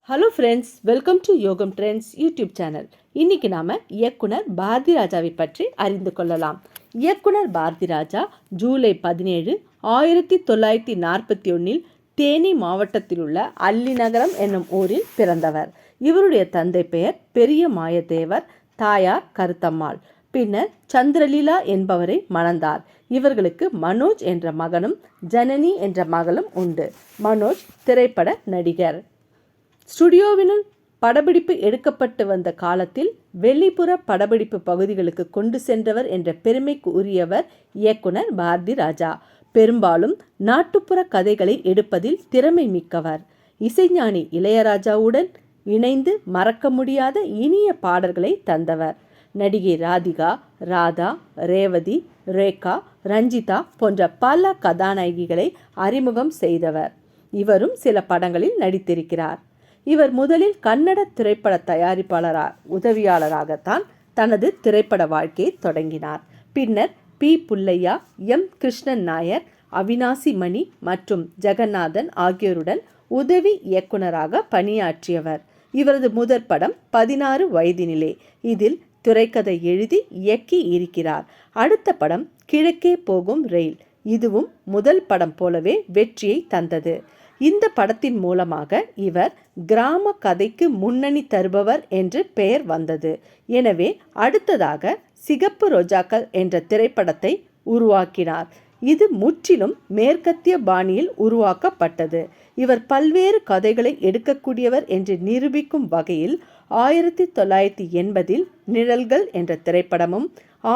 Hello friends, welcome to யோகம் trends YouTube channel. இன்றைக்கி நாம் இயக்குனர் பாரதி ராஜாவை பற்றி அறிந்து கொள்ளலாம். இயக்குனர் பாரதி ராஜா ஜூலை 17, 1941 தேனி மாவட்டத்தில் உள்ள அல்லிநகரம் என்னும் ஊரில் பிறந்தவர். இவருடைய தந்தை பெயர் பெரிய மாயதேவர், தாயார் கருத்தம்மாள். பின்னர் சந்திரலீலா என்பவரை மணந்தார். இவர்களுக்கு மனோஜ் என்ற மகனும் ஜனனி என்ற மகளும் உண்டு. மனோஜ் திரைப்பட நடிகர். ஸ்டுடியோவினுள் படப்பிடிப்பு எடுக்கப்பட்டு வந்த காலத்தில் வெளிப்புற படப்பிடிப்பு பகுதிகளுக்கு கொண்டு சென்றவர் என்ற பெருமைக்கு உரியவர் இயக்குனர் பாரதி ராஜா. பெரும்பாலும் நாட்டுப்புற கதைகளை எடுப்பதில் திறமை மிக்கவர். இசைஞானி இளையராஜாவுடன் இணைந்து மறக்க முடியாத இனிய பாடல்களை தந்தவர். நடிகை ராதிகா, ராதா, ரேவதி, ரேகா, ரஞ்சிதா போன்ற பல கதாநாயகிகளை அறிமுகம் செய்தவர். இவரும் சில படங்களில் நடித்திருக்கிறார். இவர் முதலில் கன்னட திரைப்பட உதவியாளராகத்தான் தனது திரைப்பட வாழ்க்கையை தொடங்கினார். பின்னர் பி. புல்லையா, எம். கிருஷ்ணன் நாயர், அவினாசி மணி மற்றும் ஜெகநாதன் ஆகியோருடன் உதவி இயக்குனராக பணியாற்றியவர். இவரது முதற் படம் 16 வயதினிலே. இதில் திரைக்கதை எழுதி இயக்கி இருக்கிறார். அடுத்த படம் கிழக்கே போகும் ரயில். இதுவும் முதல் படம் போலவே வெற்றியை தந்தது. இந்த படத்தின் மூலமாக இவர் கிராம கதைக்கு முன்னணி தருபவர் என்று பெயர் வந்தது. எனவே அடுத்ததாக சிகப்பு ரோஜாக்கள் என்ற திரைப்படத்தை உருவாக்கினார். இது முற்றிலும் மேற்கத்திய பாணியில் உருவாக்கப்பட்டது. இவர் பல்வேறு கதைகளை எடுக்கக்கூடியவர் என்று நிரூபிக்கும் வகையில் 1980 நிழல்கள் என்ற திரைப்படமும்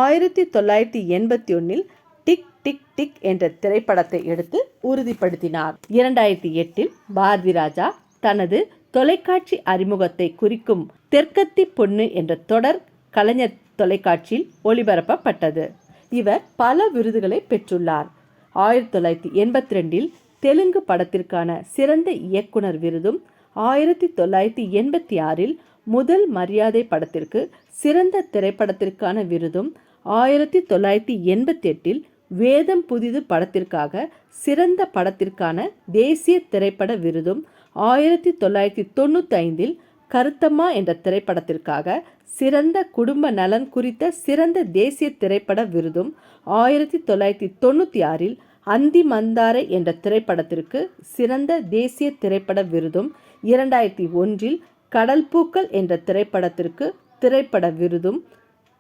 1981 டிக் டிக் டிக் என்ற திரைப்படத்தை எடுத்து உறுதிப்படுத்தினார். 2008 பாரதி ராஜா தனது தொலைக்காட்சி அறிமுகத்தை குறிக்கும் தெற்கத்தி பொண்ணு என்ற தொடர் கலைஞர் தொலைக்காட்சியில் ஒளிபரப்பப்பட்டது. இவர் பல விருதுகளை பெற்றுள்ளார். 1982 தெலுங்கு படத்திற்கான சிறந்த இயக்குனர் விருதும், 1986 முதல் மரியாதை படத்திற்கு சிறந்த திரைப்படத்திற்கான விருதும், 1988 வேதம் புதிது படத்திற்காக சிறந்த படத்திற்கான தேசிய திரைப்பட விருதும், 1995 கருத்தம்மா என்ற திரைப்படத்திற்காக சிறந்த குடும்ப நலன் குறித்த சிறந்த தேசிய திரைப்பட விருதும், 1996 அந்தி மந்தாரை என்ற திரைப்படத்திற்கு சிறந்த தேசிய திரைப்பட விருதும், 2001 கடல் பூக்கள் என்ற திரைப்படத்திற்கு திரைப்பட விருதும்,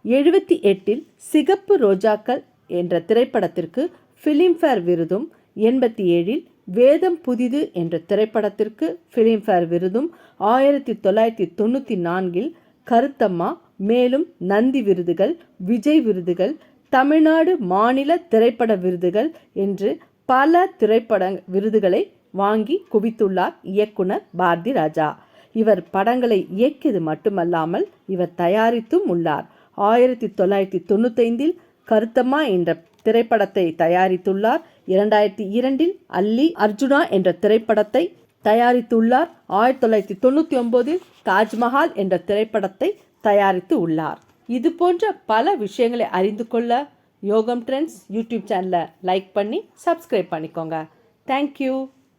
78 சிகப்பு ரோஜாக்கள் என்ற திரைப்படத்திற்கு ஃபிலிம்ஃபேர் விருதும், 87 வேதம் புதிது என்ற திரைப்படத்திற்கு ஃபிலிம்ஃபேர் விருதும், 1994 கருத்தம்மா, மேலும் நந்தி விருதுகள், விஜய் விருதுகள், தமிழ்நாடு மாநில திரைப்பட விருதுகள் என்று பல திரைப்பட விருதுகளை வாங்கி குவித்துள்ளார் இயக்குனர் பாரதி ராஜா. இவர் படங்களை இயக்கியது மட்டுமல்லாமல் இவர் தயாரித்தும் உள்ளார். 1995 கருத்தம்மா என்ற திரைப்படத்தை தயாரித்துள்ளார். 2002 அல்லி அர்ஜுனா என்ற திரைப்படத்தை தயாரித்துள்ளார். 1999 தாஜ்மஹால் என்ற திரைப்படத்தை தயாரித்து உள்ளார். இது போன்ற பல விஷயங்களை அறிந்து கொள்ள யோகம் ட்ரெண்ட்ஸ் யூடியூப் சேனலை லைக் பண்ணி சப்ஸ்கிரைப் பண்ணிக்கோங்க. தேங்க்யூ.